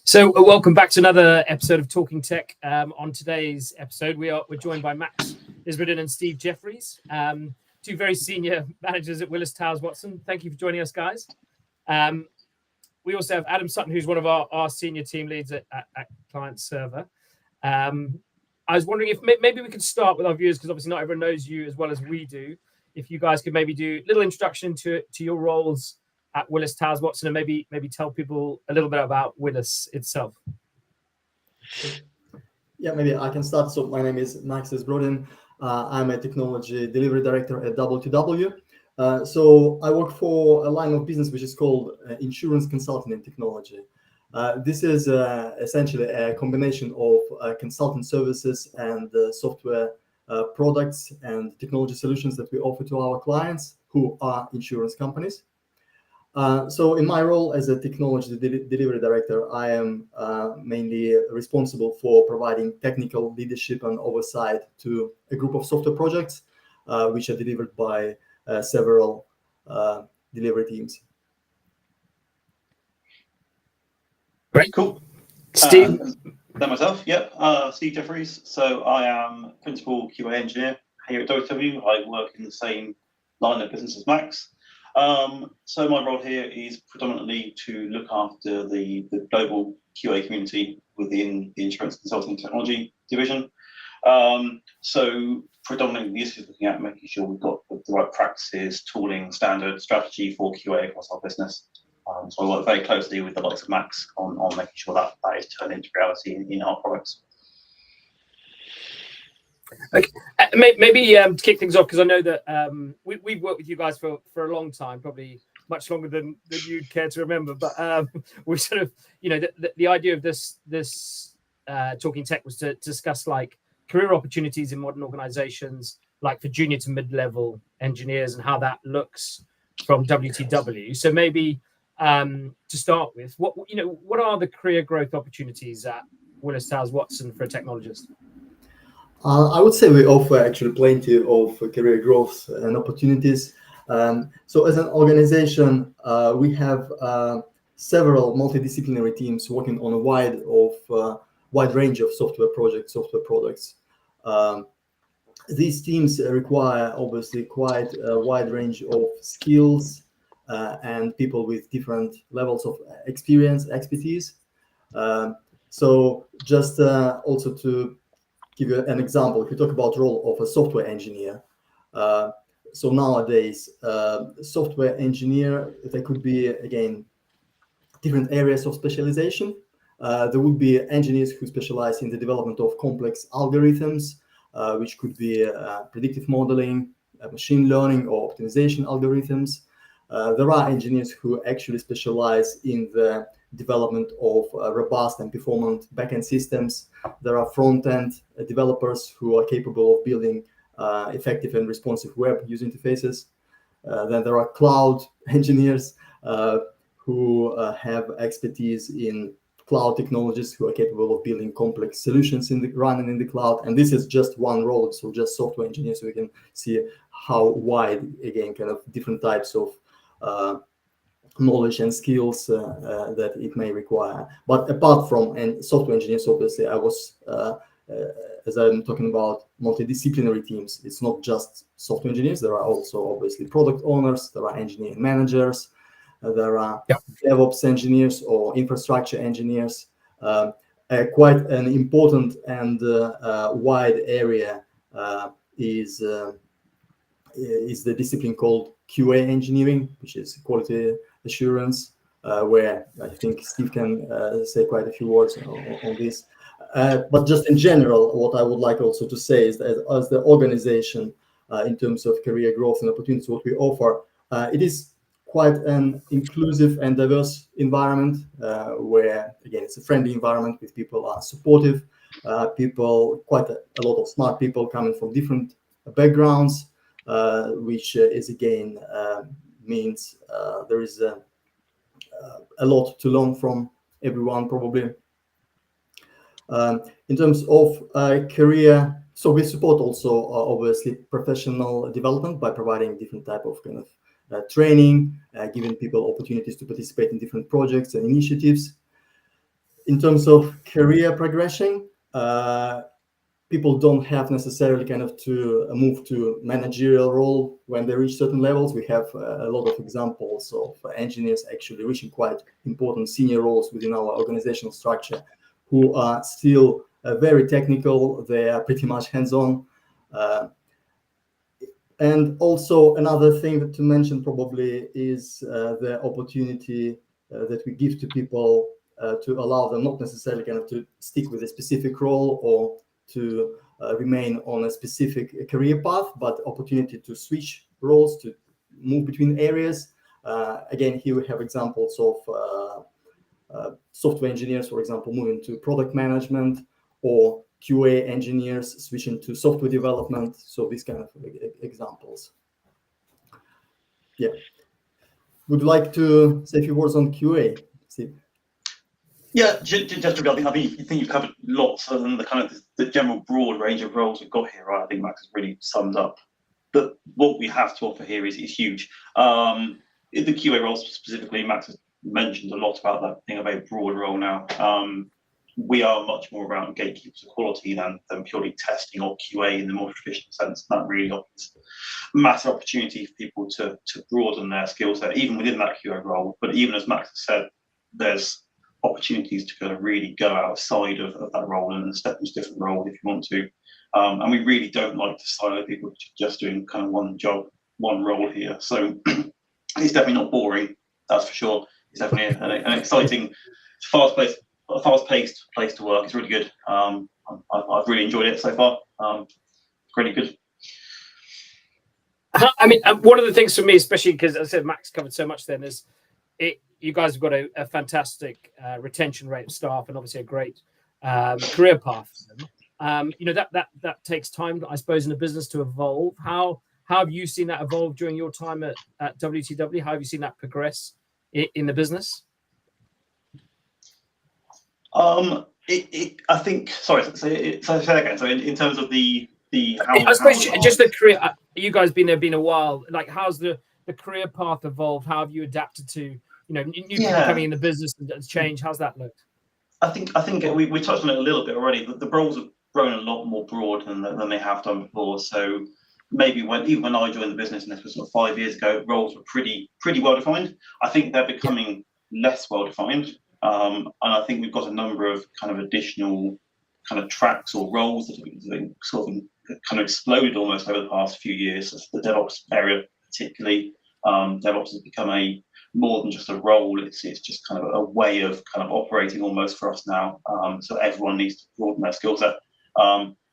So welcome back to another episode of Talking Tech. On today's episode, we're joined by Max Izbrodin and Steve Jefferies, two very senior managers at Willis Towers Watson. Thank you for joining us, guys. We also have Adam Sutton, who's one of our senior team leads at Client Server. I was wondering if maybe we could start with our viewers, because obviously not everyone knows you as well as we do. If you guys could maybe do a little introduction to your roles at Willis Towers Watson, and maybe tell people a little bit about Willis itself. Yeah, maybe I can start. So my name is Max Izbrodin. I'm a technology delivery director at WTW. So I work for a line of business which is called insurance consulting and technology. This is essentially a combination of consultant services and software products and technology solutions that we offer to our clients who are insurance companies. So in my role as a technology delivery director, I am mainly responsible for providing technical leadership and oversight to a group of software projects, which are delivered by several delivery teams. Great. Cool. Steve? Then myself, yep. Steve Jefferies. So I am Principal QA Engineer here at WTW. I work in the same line of business as Max. So my role here is predominantly to look after the global QA community within the Insurance Consulting and Technology division. So predominantly this is looking at making sure we've got the right practices, tooling, standard, strategy for QA across our business. So I work very closely with the likes of Max on making sure that is turned into reality in our products. Okay. Maybe to kick things off, because I know that we've worked with you guys for a long time, probably much longer than you'd care to remember. But we sort of, the idea of this Talking Tech was to discuss like career opportunities in modern organizations, like for junior to mid-level engineers, and how that looks from WTW. So maybe to start with, what are the career growth opportunities at Willis Towers Watson for a technologist? I would say we offer actually plenty of career growth and opportunities. So as an organization, we have several multidisciplinary teams working on a wide range of software projects, software products. These teams require obviously quite a wide range of skills and people with different levels of expertise. So just also to give you an example, if you talk about role of a software engineer, so nowadays, software engineer, there could be, again, different areas of specialization. There would be engineers who specialize in the development of complex algorithms, which could be predictive modeling, machine learning, or optimization algorithms. There are engineers who actually specialize in the development of robust and performant backend systems. There are front-end developers who are capable of building effective and responsive web user interfaces. Then there are cloud engineers who have expertise in cloud technologies, who are capable of building complex solutions running in the cloud. And this is just one role, so just software engineers. So we can see how wide, again, kind of different types of knowledge and skills that it may require. But apart from software engineers, obviously, I was, as I'm talking about multidisciplinary teams, it's not just software engineers. There are also obviously product owners, there are engineering managers, there are DevOps engineers or infrastructure engineers. Quite an important and wide area is the discipline called QA engineering, which is quality assurance, where I think Steve can say quite a few words on this. But just in general, what I would like also to say is that as the organization, in terms of career growth and opportunities, what we offer, it is quite an inclusive and diverse environment where, again, it's a friendly environment with people are supportive, quite a lot of smart people coming from different backgrounds, which is, again, means there is a lot to learn from everyone, probably. In terms of career, so we support also obviously professional development by providing different type of kind of training, giving people opportunities to participate in different projects and initiatives. in terms of career progression, people don't have necessarily kind of to move to managerial role when they reach certain levels. We have a lot of examples of engineers actually reaching quite important senior roles within our organizational structure who are still very technical. They are pretty much hands-on. And also another thing to mention probably is the opportunity that we give to people to allow them not necessarily kind of to stick with a specific role or to remain on a specific career path, but opportunity to switch roles, to move between areas. Again, here we have examples of software engineers, for example, moving to product management, or QA engineers switching to software development. So these kind of examples. Yeah. Would you like to say a few words on QA, Steve? Yeah, just regarding, I think you've covered lots of the kind of the general broad range of roles we've got here, right? I think Max has really summed up. But what we have to offer here is huge. In the QA roles specifically, Max has mentioned a lot about that being a very broad role now. We are much more around gatekeepers of quality than purely testing or QA in the more traditional sense. That really offers massive opportunity for people to broaden their skill set, even within that QA role. But even as Max has said, there's opportunities to kind of really go outside of that role and step into different roles if you want to. And we really don't like to silo people just doing kind of one job, one role here. So it's definitely not boring, that's for sure. It's definitely an exciting, fast-paced place to work. It's really good. I've really enjoyed it so far. It's really good. I mean, one of the things for me, especially because, as I said, Max covered so much then, is you guys have got a fantastic retention rate of staff and obviously a great career path for them. You know, that takes time, I suppose, in a business to evolve. How have you seen that evolve during your time at WTW? How have you seen that progress in the business? I think. Sorry. Say that again. So in terms of the how. I suppose just the career. You guys been a while. Like, how's the career path evolved? How have you adapted to new people coming in the business and change? How's that looked? I think we touched on it a little bit already. The roles have grown a lot more broad than they have done before. So maybe even when I joined the business, and this was sort of 5 years ago, roles were pretty well defined. I think they're becoming less well defined, and I think we've got a number of kind of additional kind of tracks or roles that have sort of kind of exploded almost over the past few years. So the DevOps area, particularly, DevOps has become more than just a role. It's just kind of a way of kind of operating almost for us now. So everyone needs to broaden their skill set.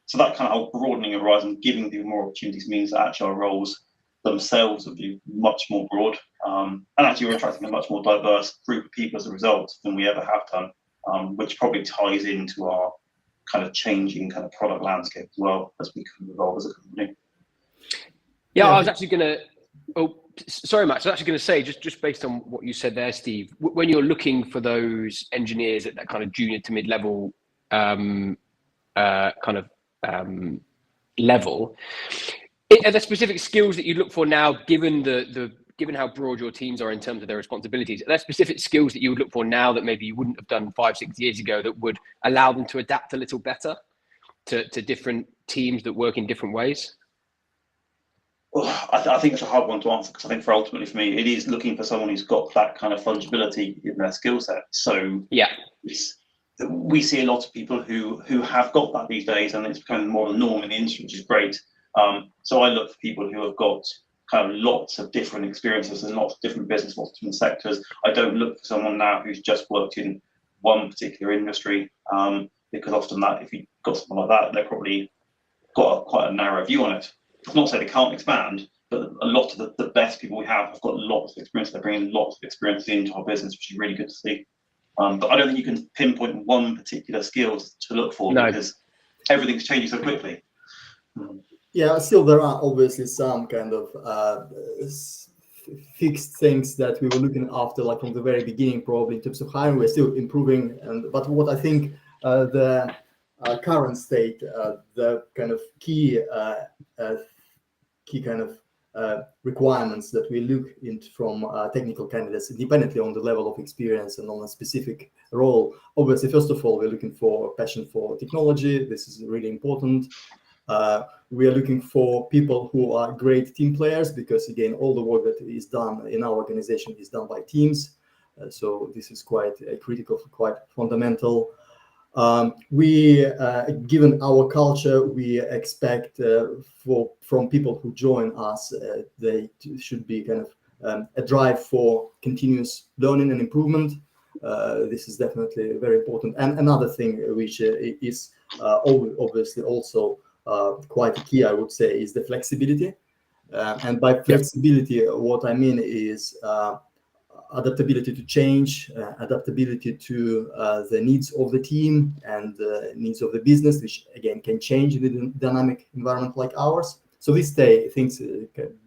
So that kind of broadening of horizon, giving people more opportunities, means that actually our roles themselves will be much more broad. And actually we're attracting a much more diverse group of people as a result than we ever have done, which probably ties into our kind of changing kind of product landscape as well as we can evolve as a company. Yeah, I was actually going to. Oh, sorry, Max. I was actually going to say, just based on what you said there, Steve, when you're looking for those engineers at that kind of junior to mid-level level, are there specific skills that you look for now, given given how broad your teams are in terms of their responsibilities? Are there specific skills that you would look for now that maybe you wouldn't have done 5-6 years ago that would allow them to adapt a little better to different teams that work in different ways? Well, I think it's a hard one to answer, because I think ultimately for me, it is looking for someone who's got that kind of fungibility in their skill set. So yeah, we see a lot of people who have got that these days, and it's becoming more the norm in the industry, which is great. So I look for people who have got kind of lots of different experiences and lots of different business, lots of different sectors. I don't look for someone now who's just worked in one particular industry, because often that, if you've got someone like that, they've probably got quite a narrow view on it. It's not to say they can't expand, but a lot of the best people we have got lots of experience. They're bringing lots of experience into our business, which is really good to see. But I don't think you can pinpoint one particular skill to look for, because everything's changing so quickly. Yeah, still there are obviously some kind of fixed things that we were looking after, like from the very beginning, probably in terms of hiring. We're still improving, but what I think the current state, the kind of key kind of requirements that we look into from technical candidates, independently on the level of experience and on a specific role. Obviously, first of all, we're looking for passion for technology. This is really important. We are looking for people who are great team players, because again, all the work that is done in our organization is done by teams. So this is quite critical, quite fundamental. Given our culture, we expect from people who join us, they should be kind of a drive for continuous learning and improvement. This is definitely very important. And another thing which is obviously also quite key, I would say, is the flexibility. And by flexibility, what I mean is adaptability to change, adaptability to the needs of the team and the needs of the business, which again can change in a dynamic environment like ours. So these things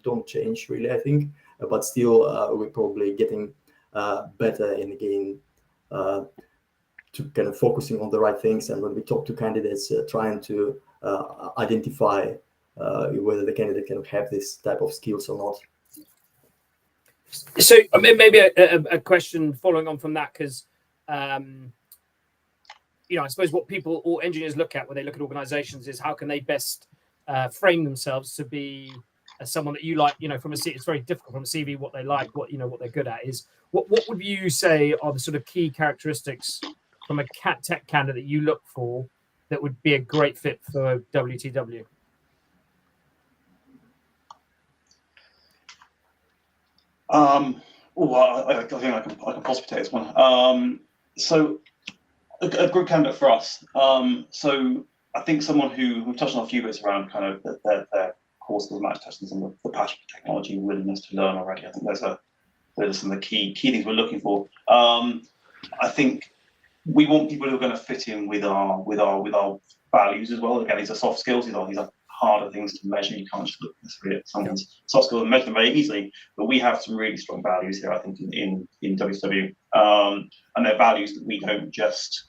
don't change really, I think, but still we're probably getting better in again to kind of focusing on the right things. And when we talk to candidates, trying to identify whether the candidate can have this type of skills or not. So I mean, maybe a question following on from that, because I suppose what people or engineers look at when they look at organizations is how can they best frame themselves to be someone that you like. From a CV, it's very difficult from a CV what they like, what they're good at. Is what would you say are the sort of key characteristics from a tech candidate you look for that would be a great fit for WTW? I think I can possibly take this one. So a good candidate for us. So I think someone who we've touched on a few bits around kind of their core skills, match testing, and the passion for technology, willingness to learn already. I think those are some of the key things we're looking for. I think we want people who are going to fit in with our values as well. Again, these are soft skills. These are harder things to measure. You can't just look necessarily at someone's soft skills and measure them very easily. But we have some really strong values here, I think, in WTW, and they're values that we don't just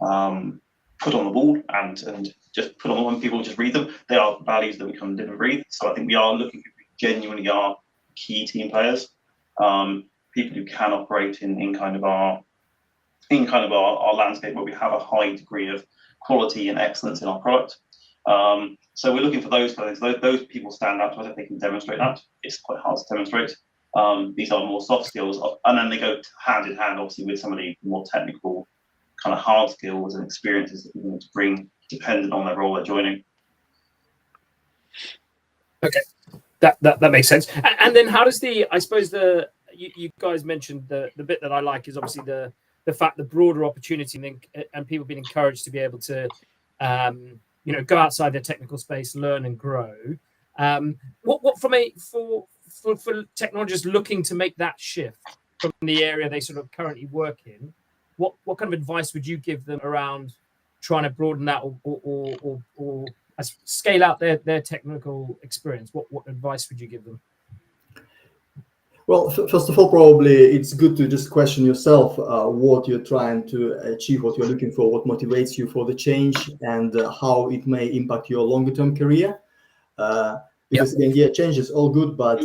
put on the wall and just put on when people just read them. They are values that we kind of live and breathe. So I think we are looking for people who genuinely are key team players, people who can operate in kind of our landscape where we have a high degree of quality and excellence in our product. So we're looking for those things. Those people stand out to us if they can demonstrate that. It's quite hard to demonstrate. These are more soft skills, and then they go hand in hand, obviously, with some of the more technical kind of hard skills and experiences that we need to bring, dependent on the role they're joining. Okay, that makes sense. And then how does you guys mentioned the bit that I like is obviously the fact the broader opportunity and people being encouraged to be able to go outside their technical space, learn and grow. What for technologists looking to make that shift from the area they sort of currently work in, what kind of advice would you give them around trying to broaden that or scale out their technical experience? What advice would you give them? Well, first of all, probably it's good to just question yourself what you're trying to achieve, what you're looking for, what motivates you for the change, and how it may impact your longer-term career. Because again, change is all good, but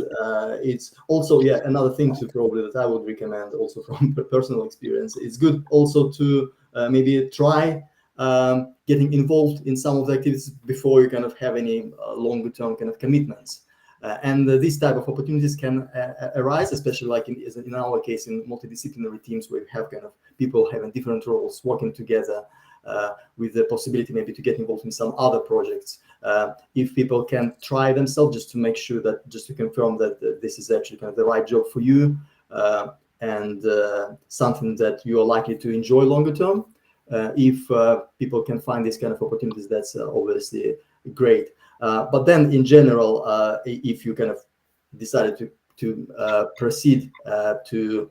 it's also another thing to probably that I would recommend also from personal experience. It's good also to maybe try getting involved in some of the activities before you kind of have any longer-term kind of commitments. And these type of opportunities can arise, especially like in our case in multidisciplinary teams where we have kind of people having different roles working together with the possibility maybe to get involved in some other projects. If people can try themselves just to make sure that, just to confirm that this is actually kind of the right job for you and something that you are likely to enjoy longer term. If people can find these kind of opportunities, that's obviously great. But then in general, if you kind of decided to proceed to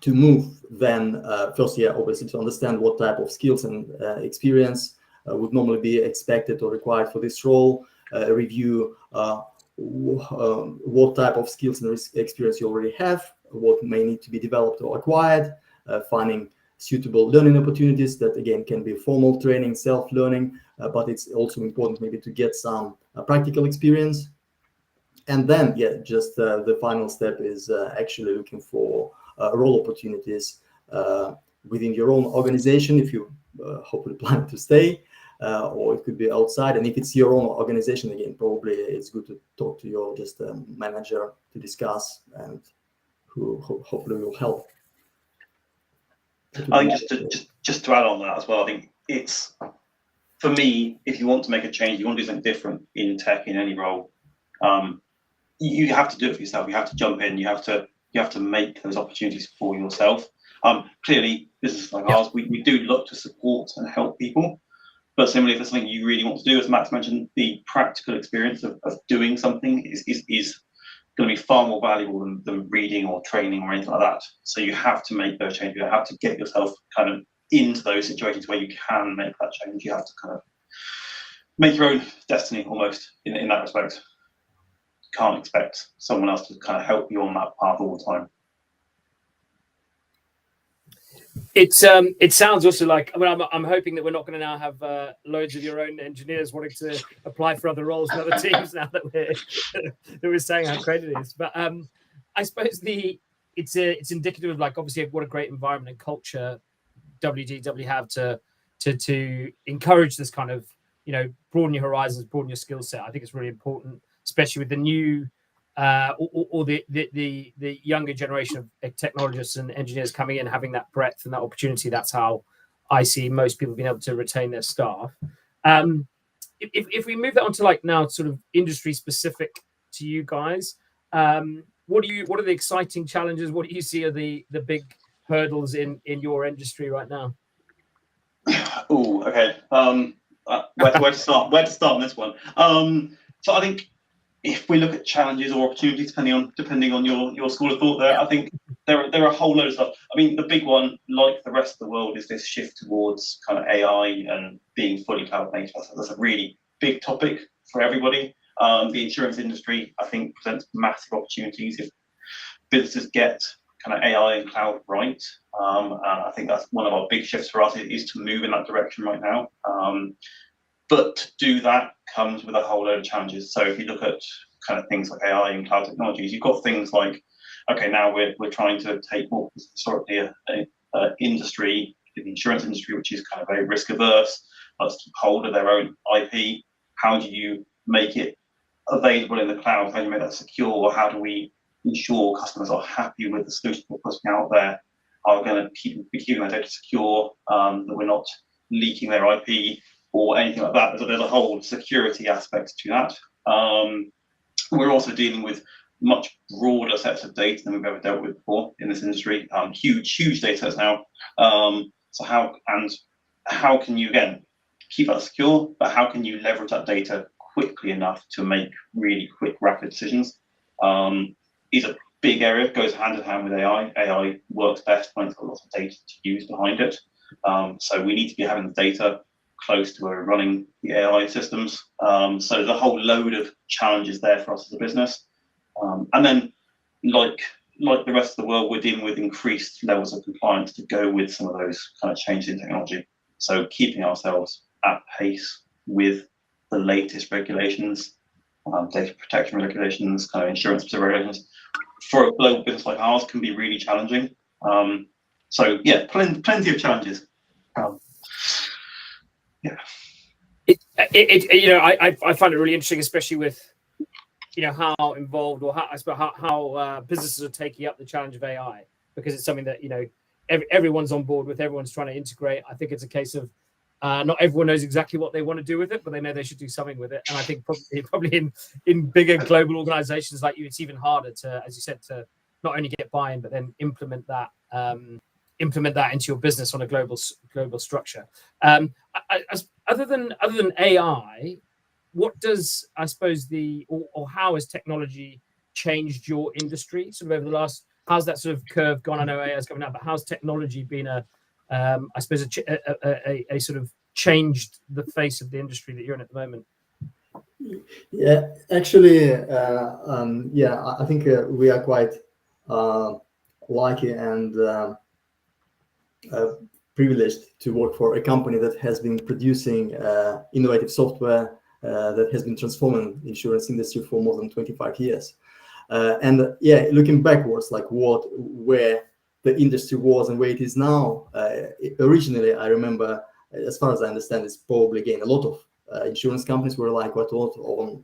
move, then first, obviously to understand what type of skills and experience would normally be expected or required for this role, review what type of skills and experience you already have, what may need to be developed or acquired, finding suitable learning opportunities that again can be formal training, self-learning, but it's also important maybe to get some practical experience. And then, just the final step is actually looking for role opportunities within your own organization, if you hopefully plan to stay, or it could be outside. And if it's your own organization, again, probably it's good to talk to your manager to discuss, and who hopefully will help. I think just to add on that as well, I think it's, for me, if you want to make a change, you want to do something different in tech, in any role, you have to do it for yourself. You have to jump in. You have to make those opportunities for yourself. Clearly, businesses like ours, we do look to support and help people. But similarly, if there's something you really want to do, as Max mentioned, the practical experience of doing something is going to be far more valuable than reading or training or anything like that. So you have to make those changes. You have to get yourself kind of into those situations where you can make that change. You have to kind of make your own destiny almost in that respect. You can't expect someone else to kind of help you on that path all the time. It sounds also like, I mean, I'm hoping that we're not going to now have loads of your own engineers wanting to apply for other roles in other teams now that we're saying how great it is. But I suppose it's indicative of, like, obviously what a great environment and culture WTW have to encourage this kind of, broaden your horizons, broaden your skill set. I think it's really important, especially with the new or the younger generation of technologists and engineers coming in, having that breadth and that opportunity. That's how I see most people being able to retain their staff. If we move that on to, like, now sort of industry specific to you guys, what are the exciting challenges? What do you see are the big hurdles in your industry right now? Oh, okay. Where to start? Where to start on this one? So I think, if we look at challenges or opportunities, depending on your school of thought, there, I think there are a whole load of stuff. I mean, the big one, like the rest of the world, is this shift towards kind of AI and being fully cloud native. That's a really big topic for everybody. The insurance industry, I think, presents massive opportunities if businesses get kind of AI and cloud right. And I think that's one of our big shifts for us, is to move in that direction right now. But to do that comes with a whole load of challenges. So if you look at kind of things like AI and cloud technologies, you've got things like, okay, now we're trying to take more historically a industry, the insurance industry, which is kind of very risk averse, has to hold of their own IP. How do you make it available in the cloud? How do you make that secure? How do we ensure customers are happy with the solutions we're putting out there? Are we going to be keeping their data secure, that we're not leaking their IP or anything like that? There's a whole security aspect to that. We're also dealing with much broader sets of data than we've ever dealt with before in this industry. Huge data sets now. So how can you, again, keep that secure, but how can you leverage that data quickly enough to make really quick, rapid decisions? Is a big area, goes hand in hand with AI. AI works best when it's got lots of data to use behind it. So we need to be having the data close to where we're running the AI systems. So there's a whole load of challenges there for us as a business. And then, like the rest of the world, we're dealing with increased levels of compliance to go with some of those kind of changes in technology. So keeping ourselves at pace with the latest regulations, data protection regulations, kind of insurance specific regulations, for a global business like ours can be really challenging. So yeah, plenty of challenges. Yeah. I find it really interesting, especially with how involved, or how businesses are taking up the challenge of AI, because it's something that everyone's on board with, everyone's trying to integrate. I think it's a case of not everyone knows exactly what they want to do with it, but they know they should do something with it. And I think probably in bigger global organizations like you, it's even harder to, as you said, to not only get buy-in, but then implement that into your business on a global structure. Other than AI, what does, I suppose, or how has technology changed your industry sort of over the last? How's that sort of curve gone? I know AI is coming out, but how's technology been I suppose a sort of changed the face of the industry that you're in at the moment? Yeah, actually, I think we are quite lucky and privileged to work for a company that has been producing innovative software that has been transforming the insurance industry for more than 25 years. And looking backwards, like where the industry was and where it is now, originally, I remember, as far as I understand, it's probably, again, a lot of insurance companies were like quite a lot on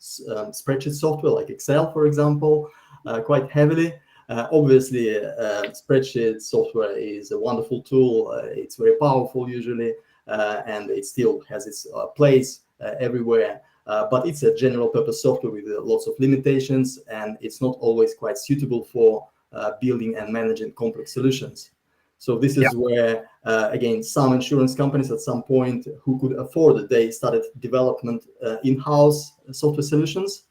spreadsheet software, like Excel, for example, quite heavily. Obviously, spreadsheet software is a wonderful tool. It's very powerful usually, and it still has its place everywhere. But it's a general purpose software with lots of limitations, and it's not always quite suitable for building and managing complex solutions. So this is where, again, some insurance companies at some point who could afford it, they started development in-house software solutions,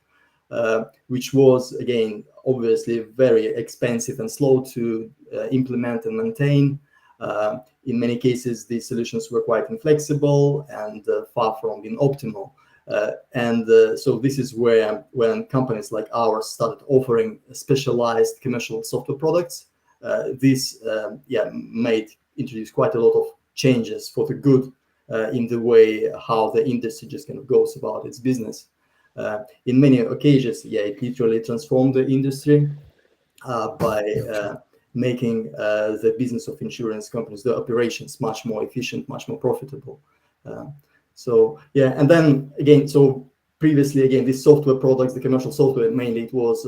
which was, again, obviously very expensive and slow to implement and maintain. In many cases, these solutions were quite inflexible and far from being optimal. So this is where, when companies like ours started offering specialized commercial software products, this introduced quite a lot of changes for the good in the way how the industry just kind of goes about its business. In many occasions, it literally transformed the industry by making the business of insurance companies, the operations, much more efficient, much more profitable. And then again, so previously, again, these software products, the commercial software, mainly it was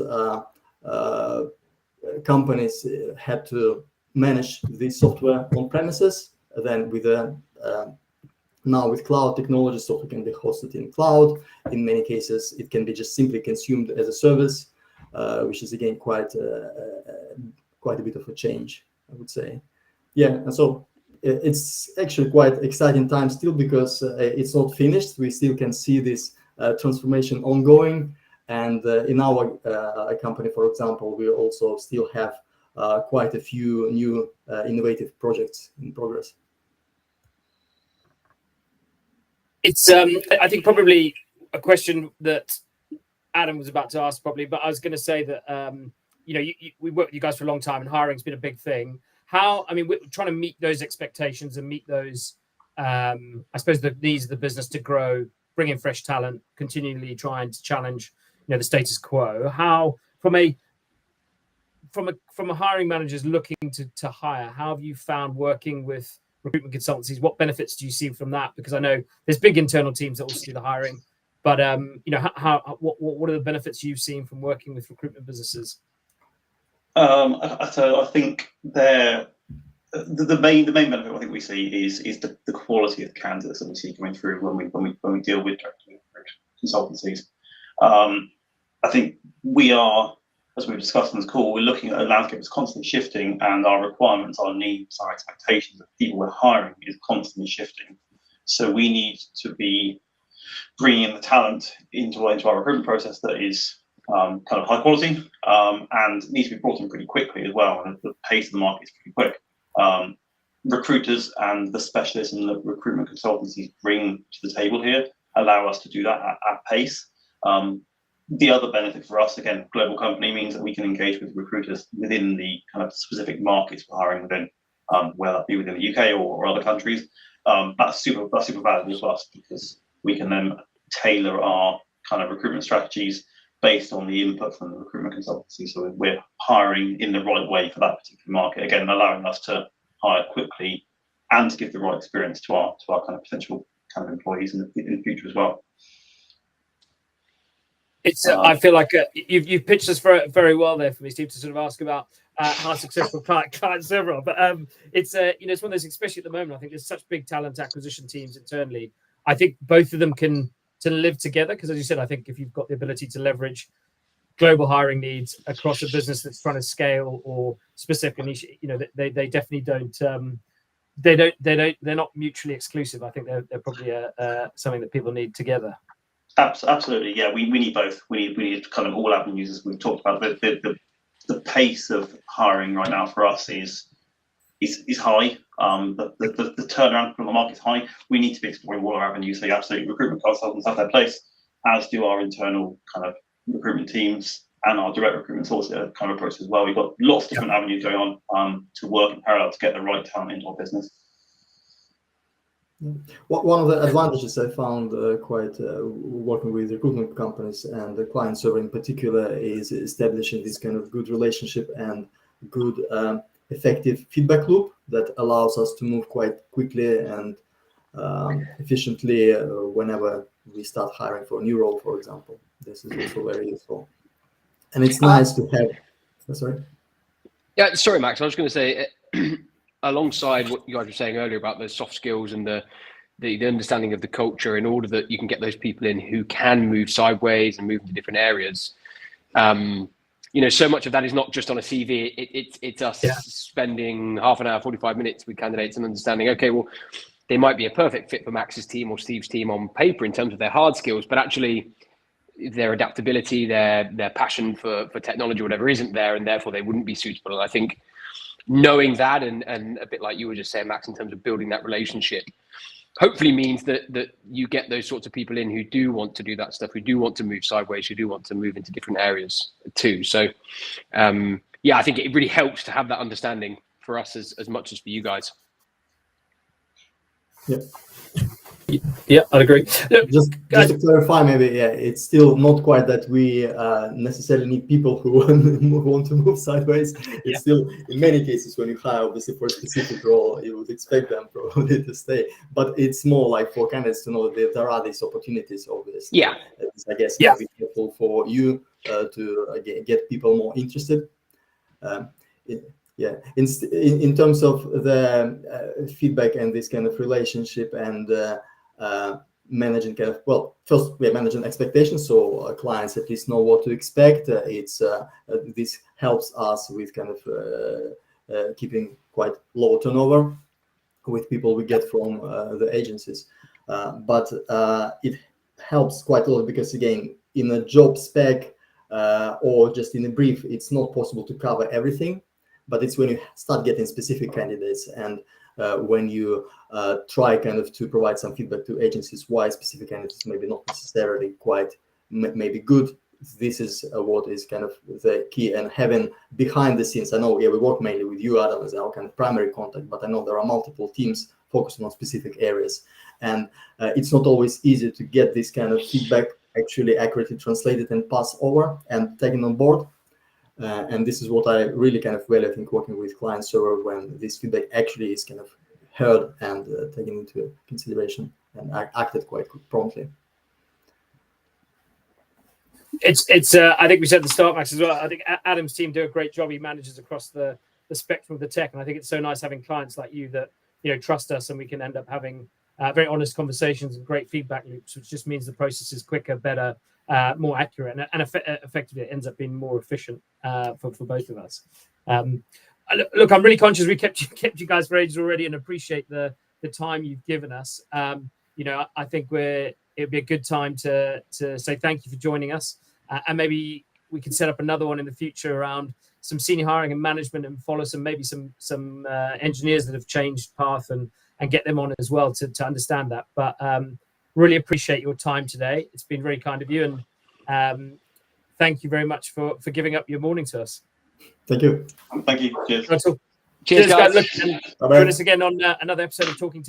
companies had to manage this software on premises. Then with now with cloud technology, software can be hosted in cloud. In many cases, it can be just simply consumed as a service, which is again quite a bit of a change, I would say. And so it's actually quite exciting time still, because it's not finished. We still can see this transformation ongoing. And in our company, for example, we also still have quite a few new innovative projects in progress. It's I think probably a question that Adam was about to ask probably, but I was going to say that we worked with you guys for a long time, and hiring's been a big thing. We're trying to meet those expectations and meet those, I suppose, the needs of the business to grow, bring in fresh talent, continually trying to challenge, the status quo. How, from a hiring managers looking to hire, how have you found working with recruitment consultancies? What benefits do you see from that? Because I know there's big internal teams that also do the hiring, but what are the benefits you've seen from working with recruitment businesses? I think the main benefit I think we see is the quality of candidates that we see coming through when we deal with consultancies. I think we are, as we've discussed on this call, we're looking at a landscape that's constantly shifting, and our requirements, our needs, our expectations of people we're hiring is constantly shifting. So we need to be bringing in the talent into our recruitment process that is kind of high quality and needs to be brought in pretty quickly as well. And the pace of the market is pretty quick. Recruiters and the specialists and the recruitment consultancies bring to the table here allow us to do that at pace. The other benefit for us, again, global company, means that we can engage with recruiters within the kind of specific markets we're hiring within, whether that be within the UK or other countries. That's super valuable to us, because we can then tailor our kind of recruitment strategies based on the input from the recruitment consultancy. So we're hiring in the right way for that particular market, again, allowing us to hire quickly and to give the right experience to our kind of potential kind of employees in the future as well. It's I feel like you've pitched us very well there for me, Steve, to sort of ask about how successful client server are. But it's it's one of those, especially at the moment, I think there's such big talent acquisition teams internally. I think both of them can live together, because, as you said, I think if you've got the ability to leverage global hiring needs across a business that's trying to scale or specific niche, they definitely don't. They're not mutually exclusive. I think they're probably something that people need together. Absolutely, yeah. We need both. We need kind of all avenues, as we've talked about. The pace of hiring right now for us is high. The turnaround from the market is high. We need to be exploring all our avenues. So absolutely, recruitment consultants have their place, as do our internal kind of recruitment teams and our direct recruitment source kind of approach as well. We've got lots of different avenues going on to work in parallel to get the right talent into our business. One of the advantages I found quite working with recruitment companies and the client server in particular is establishing this kind of good relationship and good effective feedback loop that allows us to move quite quickly and efficiently whenever we start hiring for a new role, for example. This is also very useful. And it's nice to have... Sorry? Yeah, sorry, Max. I was going to say, alongside what you guys were saying earlier about the soft skills and the understanding of the culture, in order that you can get those people in who can move sideways and move into different areas. So much of that is not just on a CV. It's us spending half an hour, 45 minutes with candidates and understanding, okay, well, they might be a perfect fit for Max's team or Steve's team on paper in terms of their hard skills, but actually their adaptability, their passion for technology, whatever, isn't there, and therefore they wouldn't be suitable. And I think knowing that and a bit like you were just saying, Max, in terms of building that relationship, hopefully means that you get those sorts of people in who do want to do that stuff, who do want to move sideways, who do want to move into different areas too. So I think it really helps to have that understanding for us as much as for you guys. Yeah, I'd agree. Just to clarify, maybe, it's still not quite that we necessarily need people who want to move sideways. It's still, in many cases, when you hire, obviously, for a specific role, you would expect them probably to stay. But it's more like for candidates to know that there are these opportunities, obviously. Yeah. I guess it would be helpful for you to get people more interested. In terms of the feedback and this kind of relationship and managing first we're managing expectations, so clients at least know what to expect. This helps us with kind of keeping quite low turnover with people we get from the agencies. But it helps quite a lot because, again, in a job spec or just in a brief, it's not possible to cover everything. But it's when you start getting specific candidates and when you try kind of to provide some feedback to agencies why specific candidates maybe not necessarily quite maybe good. This is what is kind of the key, and having behind the scenes. I know we work mainly with you, Adam, as our kind of primary contact, but I know there are multiple teams focusing on specific areas, and it's not always easy to get this kind of feedback actually accurately translated and passed over and taken on board. And this is what I really kind of value, I think, working with client server, when this feedback actually is kind of heard and taken into consideration and acted quite promptly. It's I think we said at the start, Max, as well. I think Adam's team do a great job. He manages across the spectrum of the tech, and I think it's so nice having clients like you that trust us, and we can end up having very honest conversations and great feedback loops, which just means the process is quicker, better, more accurate, and effectively it ends up being more efficient for both of us. Look, I'm really conscious we kept you guys for ages already, and appreciate the time you've given us. I think it'd be a good time to say thank you for joining us, and maybe we can set up another one in the future around some senior hiring and management, and follow some engineers that have changed path and get them on as well to understand that. But really appreciate your time today. It's been very kind of you, and thank you very much for giving up your morning to us. Thank you. Thank you. Cheers. Cheers, guys. Look, Bye-bye. join us again on another episode of Talking Tech.